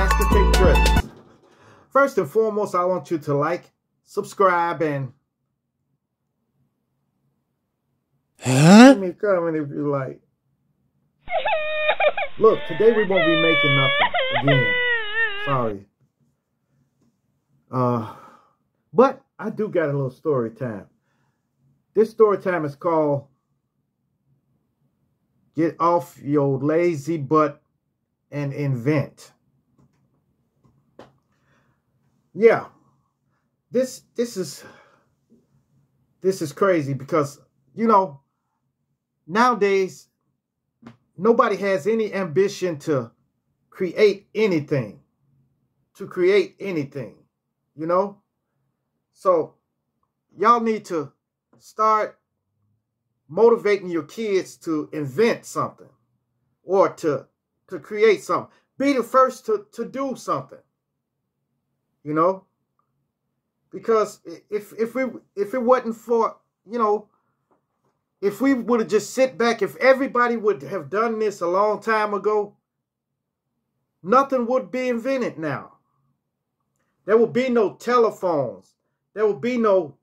Master Tape Presents. First and foremost, I want you to like, subscribe, and leave me a comment if you like. Look, today we won't be making nothing again. Sorry. But I do got a little story time. This story time is called Get Off Your Lazy Butt and Invent. Yeah. This is crazy because, you know, nowadays nobody has any ambition to create anything. You know? So y'all need to start motivating your kids to invent something or to create something. Be the first to do something. You know? Because if it wasn't for, you know, if we would have just sit back, if everybody would have done this a long time ago, nothing would be invented now. There would be no telephones. There would be no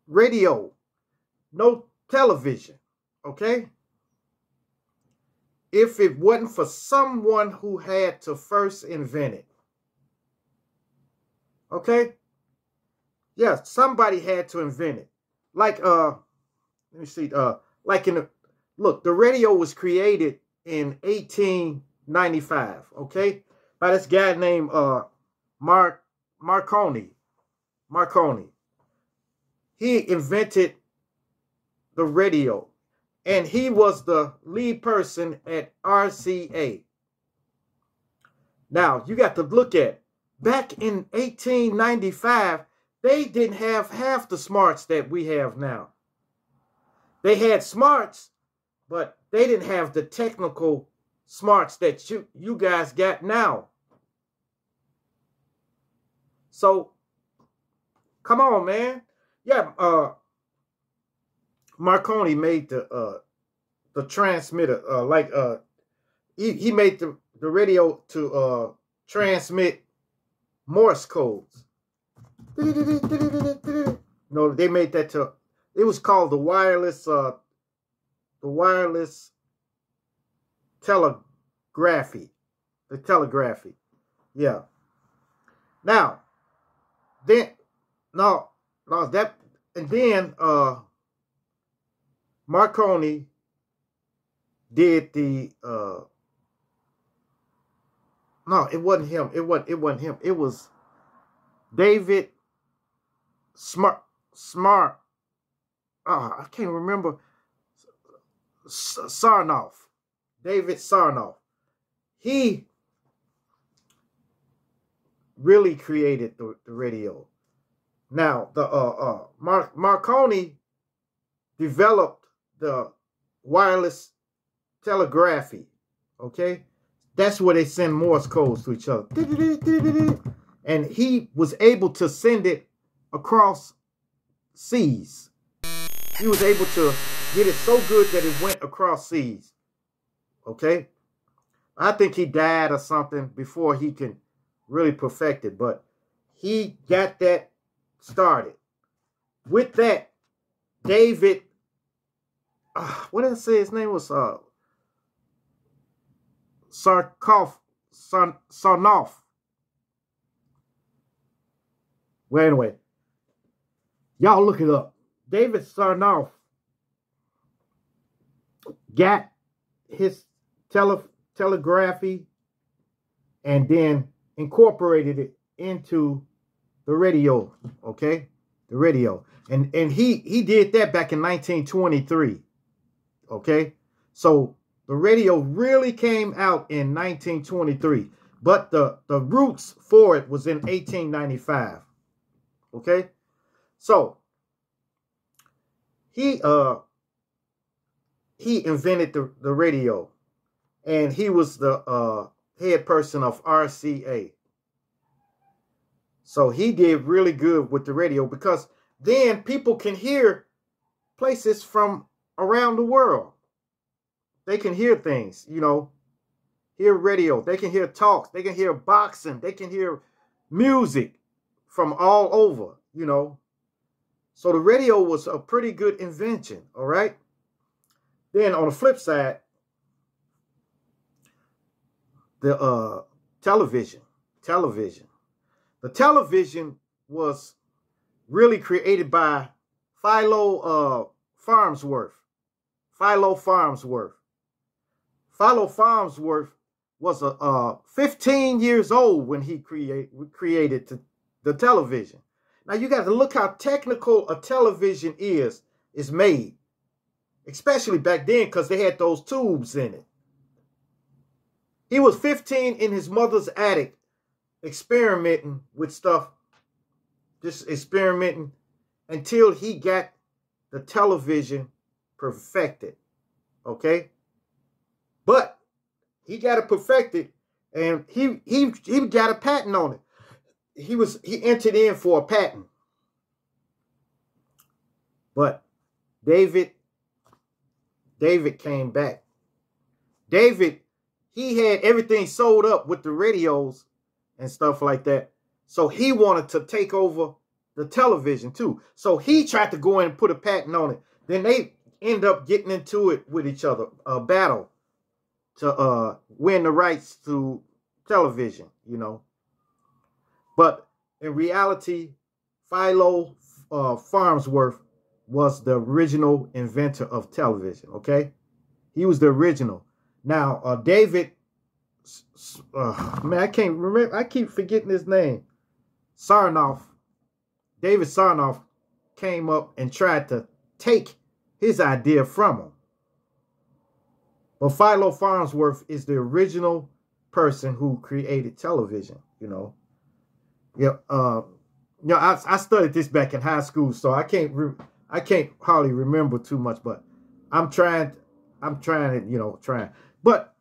radio, no television, okay? If it wasn't for someone who had to first invent it. Okay? Yeah, somebody had to invent it. Like, let me see, like look, the radio was created in 1895, okay? By this guy named Marconi. He invented the radio, and he was the lead person at RCA. Now, you got to look at, back in 1895, they didn't have half the smarts that we have now. They had smarts, but they didn't have the technical smarts that you guys got now. So, come on, man. Yeah, Marconi made the transmitter, he made the radio to transmit Morse codes. No, they made that to, it was called the wireless telegraphy. The telegraphy. Yeah. Now, then, Marconi did the no, it wasn't him. It wasn't him. It was David Smart. I can't remember. Sarnoff. David Sarnoff. He really created the radio. Now, the Marconi developed the wireless telegraphy. Okay? That's where they send Morse codes to each other. And he was able to send it across seas. He was able to get it so good that it went across seas. Okay? I think he died or something before he can really perfect it. But he got that started. With that, David, what did I say his name was? Sarnoff. Well, anyway, y'all look it up. David Sarnoff got his telegraphy and then incorporated it into the radio, okay? The radio. And he did that back in 1923, okay? So the radio really came out in 1923, but the roots for it was in 1895, okay? So he invented the radio, and he was the head person of RCA. So he did really good with the radio, because then people can hear places from around the world. They can hear things, you know. hear radio. They can hear talks. They can hear boxing. They can hear music from all over, you know. So the radio was a pretty good invention, all right? Then on the flip side, the television. The television was really created by Philo Farnsworth. Philo Farnsworth was 15 years old when he created the television. Now you got to look how technical a television is made, especially back then because they had those tubes in it. He was 15 in his mother's attic experimenting with stuff, just experimenting until he got the television perfected, okay? But he got it perfected, and he got a patent on it. He entered in for a patent. But David came back. David, he had everything sold up with the radios and stuff like that. So he wanted to take over the television too. So he tried to go in and put a patent on it. Then they end up getting into it with each other, a battle to win the rights to television, you know. But in reality, Philo Farnsworth was the original inventor of television, okay? He was the original. Now, David, man, I can't remember. I keep forgetting his name. David Sarnoff came up and tried to take his idea from him. But Philo Farnsworth is the original person who created television, you know. Yeah, you know, I studied this back in high school, so I can't hardly remember too much, but I'm trying to, you know, trying. But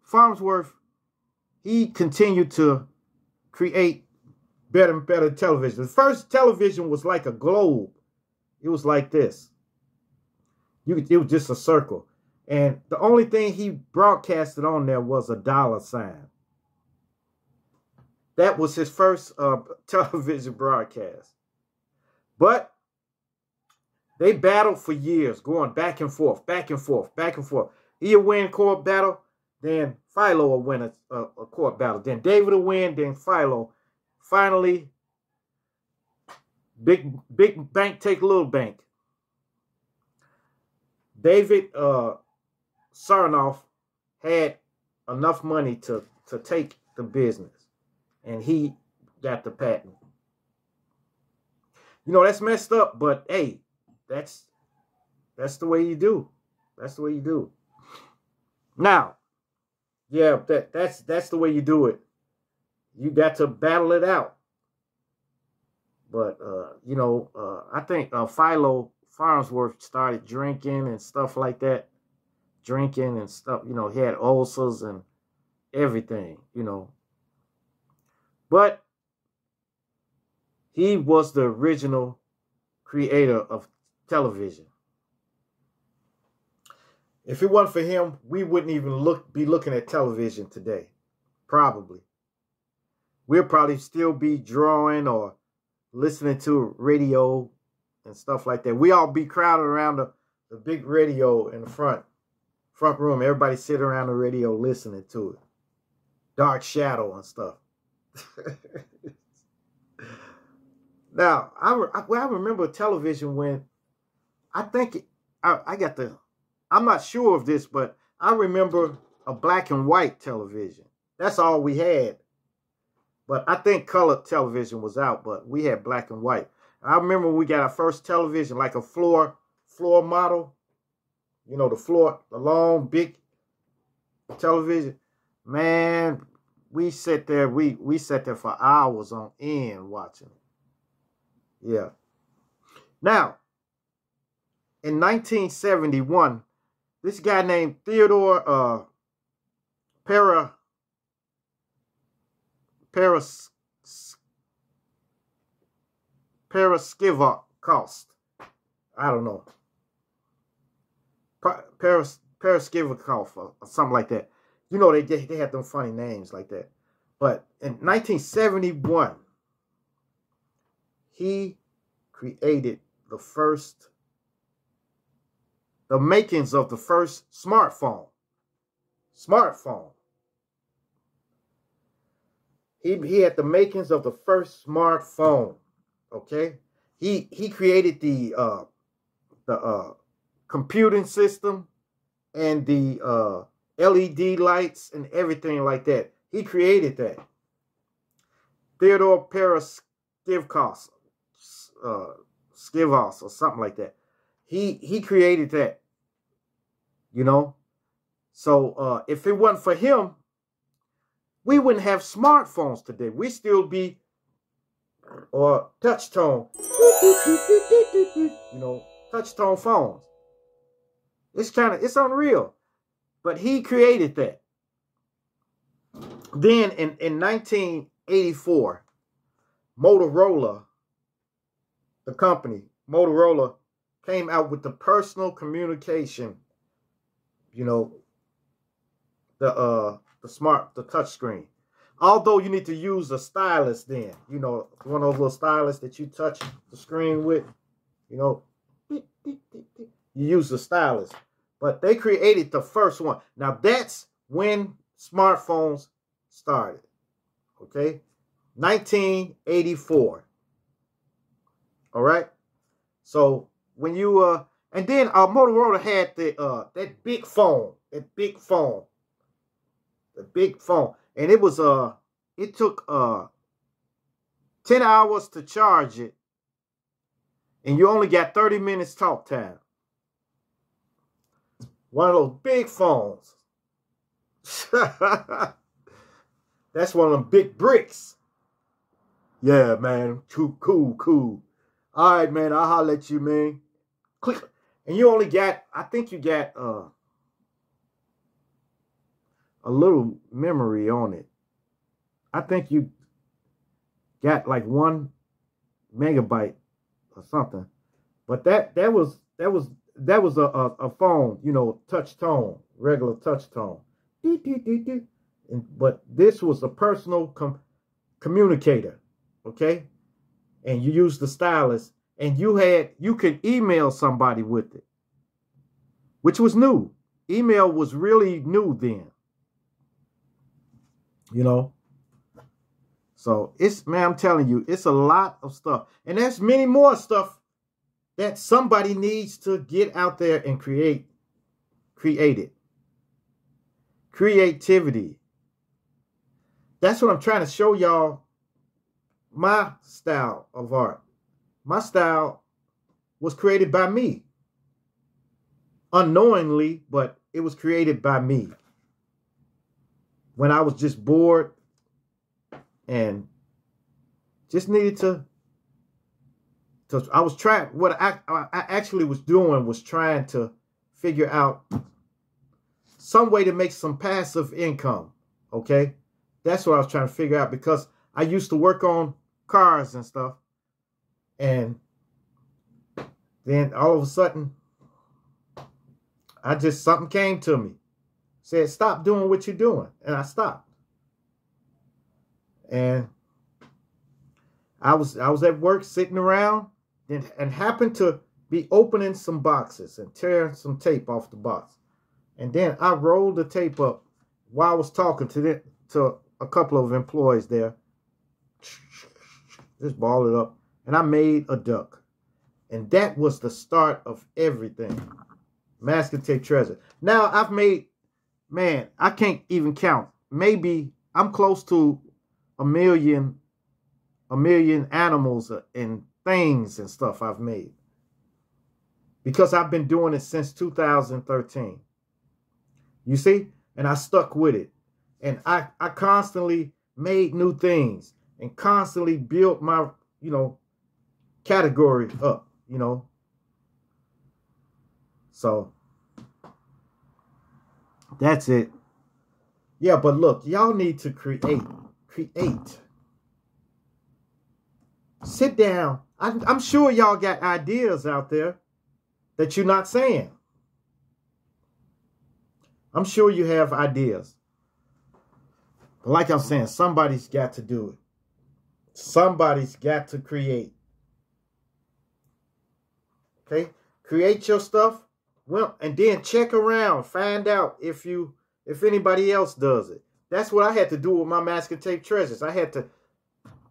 Farnsworth, he continued to create better and better television. The first television was like a globe. It was like this. It was just a circle. And the only thing he broadcasted on there was a dollar sign. That was his first television broadcast. But they battled for years, going back and forth, back and forth, back and forth. He'll win court battle, then Philo will win a court battle. Then David will win, then Philo. Finally, big bank take little bank. David Sarnoff had enough money to take the business, and he got the patent. You know, that's messed up, but hey, that's the way you do. That's the way you do. Now, yeah, that's the way you do it. You got to battle it out. But you know, I think Philo Farnsworth started drinking and stuff like that. Drinking and stuff, you know, he had ulcers and everything, you know. But he was the original creator of television. If it wasn't for him, we wouldn't even be looking at television today. Probably. We'll probably still be drawing or listening to radio and stuff like that. We all be crowded around the big radio in the front room. Everybody sit around the radio listening to it. Dark Shadow and stuff. Now, I remember television when I'm not sure of this, but I remember a black and white television. That's all we had. But I think color television was out, but we had black and white. I remember when we got our first television, like a floor model. You know, the long, big television. Man, we sat there for hours on end watching it. Yeah. Now, in 1971, this guy named Theodore Paraskivakos. I don't know. Paraskivakos or something like that. You know, they had them funny names like that. But in 1971, he created the makings of the first smartphone. Smartphone. He had the makings of the first smartphone. Okay, he created the computing system and the LED lights and everything like that. He created that. Theodore Paraskivkos, Skivos or something like that. He created that. You know, so if it wasn't for him, we wouldn't have smartphones today. We still be or touch tone, you know, touch tone phones. It's unreal. But he created that. Then in 1984, Motorola, the company, Motorola, came out with the personal communication, you know, the touch screen. Although you need to use a stylus then, you know, one of those little stylus that you touch the screen with, you know, you use the stylus. But they created the first one. Now that's when smartphones started. Okay? 1984. All right? So when you and then Motorola had that big phone, the big phone, and it was it took 10 hours to charge it, and you only got 30 minutes talk time. One of those big phones. That's one of them big bricks. Yeah, man. Cool. All right, man. I'll holler at you, man. Click. And you only got, I think you got a little memory on it. I think you got like 1 megabyte or something. But that was a phone, you know, touch tone, regular touch tone. But this was a personal communicator, okay? And you used the stylus, and you could email somebody with it, which was new. Email was really new then, you know? So man, I'm telling you, it's a lot of stuff. And there's many more stuff that somebody needs to get out there and create it. Creativity. That's what I'm trying to show y'all. My style of art. My style was created by me. Unknowingly, but it was created by me. When I was just bored and just needed to I was trying, what I actually was doing was trying to figure out some way to make some passive income, okay? That's what I was trying to figure out, because I used to work on cars and stuff, and then all of a sudden, something came to me, said, stop doing what you're doing, and I stopped. And I was at work sitting around, and happened to be opening some boxes and tearing some tape off the box. And then I rolled the tape up while I was talking to a couple of employees there. Just ball it up. And I made a duck. And that was the start of everything. Masking tape treasure. Now I've made, man, I can't even count. Maybe I'm close to a million animals and things and stuff I've made, because I've been doing it since 2013. You see? And I stuck with it. And I constantly made new things and constantly built my, you know, category up, you know. So that's it. Yeah, but look, y'all need to create. Sit down. I'm sure y'all got ideas out there that you're not saying. I'm sure you have ideas. Like I'm saying, somebody's got to do it. Somebody's got to create. Okay? Create your stuff. Well, and then check around. Find out if anybody else does it. That's what I had to do with my masking tape treasures. I had to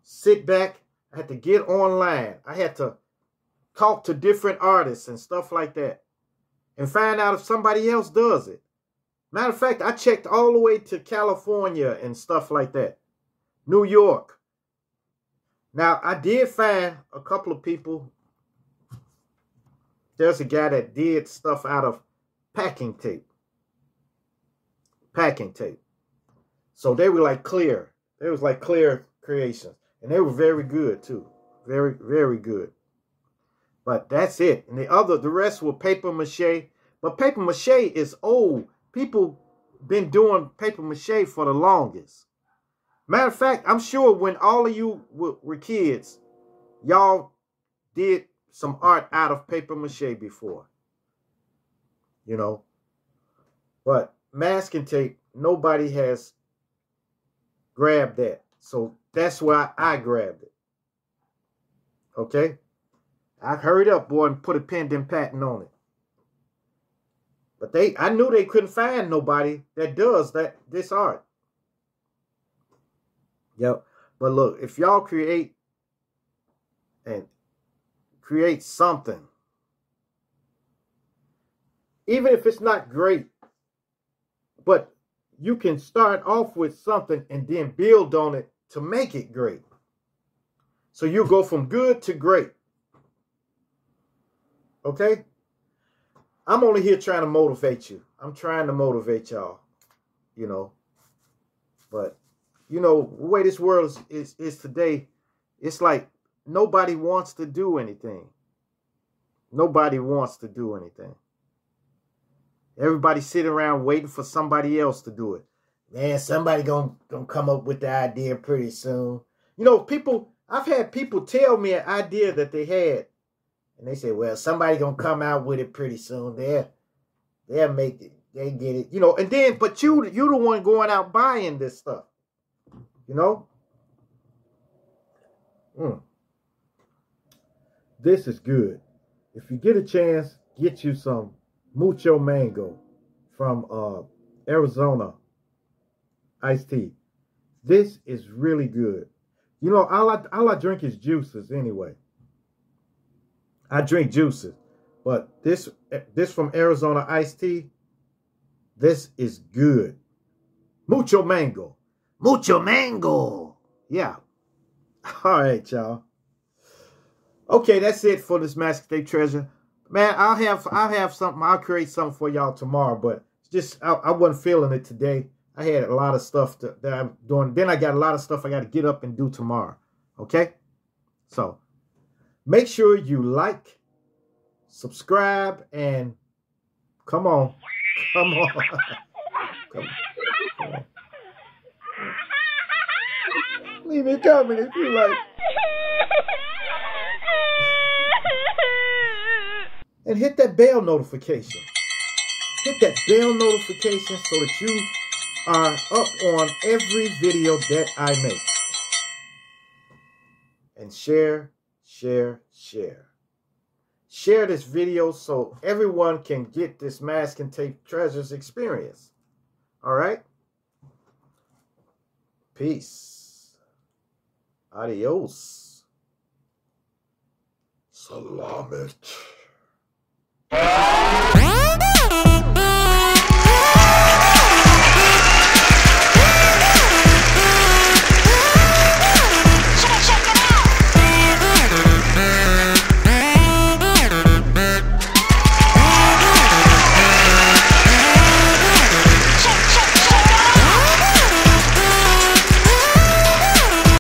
sit back. I had to get online. I had to talk to different artists and stuff like that. And find out if somebody else does it. Matter of fact, I checked all the way to California and stuff like that. New York. Now, I did find a couple of people. There's a guy that did stuff out of packing tape. Packing tape. So they were like clear. They was like clear creations. And they were very good too. Very, very good. But that's it. And the rest were paper mache. But paper mache is old. People been doing paper mache for the longest. Matter of fact, I'm sure when all of you were kids, y'all did some art out of paper mache before. You know. But masking tape, nobody has grabbed that. So that's why I grabbed it. Okay? I hurried up, boy, and put a pending patent on it. But I knew they couldn't find nobody that does this art. Yep. But look, if y'all create something, even if it's not great, but you can start off with something and then build on it to make it great. So you go from good to great. Okay? I'm only here trying to motivate you. I'm trying to motivate y'all, you know. But, you know, the way this world is today, it's like nobody wants to do anything. Nobody wants to do anything. Everybody sitting around waiting for somebody else to do it. Man, somebody gonna come up with the idea pretty soon. You know, I've had people tell me an idea that they had. And they say, well, somebody gonna come out with it pretty soon. They'll make it. They get it. You know, and then, but you the one going out buying this stuff. You know? This is good. If you get a chance, get you some Mucho Mango from Arizona iced tea. This is really good. You know, all I drink is juices anyway. I drink juices, but this from Arizona iced tea, this is good. Mucho mango. Mucho mango. Yeah. All right, y'all. Okay, that's it for this masking tape treasure. Man, I'll have something. I'll create something for y'all tomorrow, but just I wasn't feeling it today. I had a lot of stuff that I'm doing. Then I got a lot of stuff I got to get up and do tomorrow. Okay? So make sure you like, subscribe, and come on. Come on. Come on. Leave me a comment if you like. And hit that bell notification. Hit that bell notification so that you are up on every video that I make. And share, share, share. Share this video so everyone can get this masking tape treasures experience. All right? Peace. Adios. Salamat.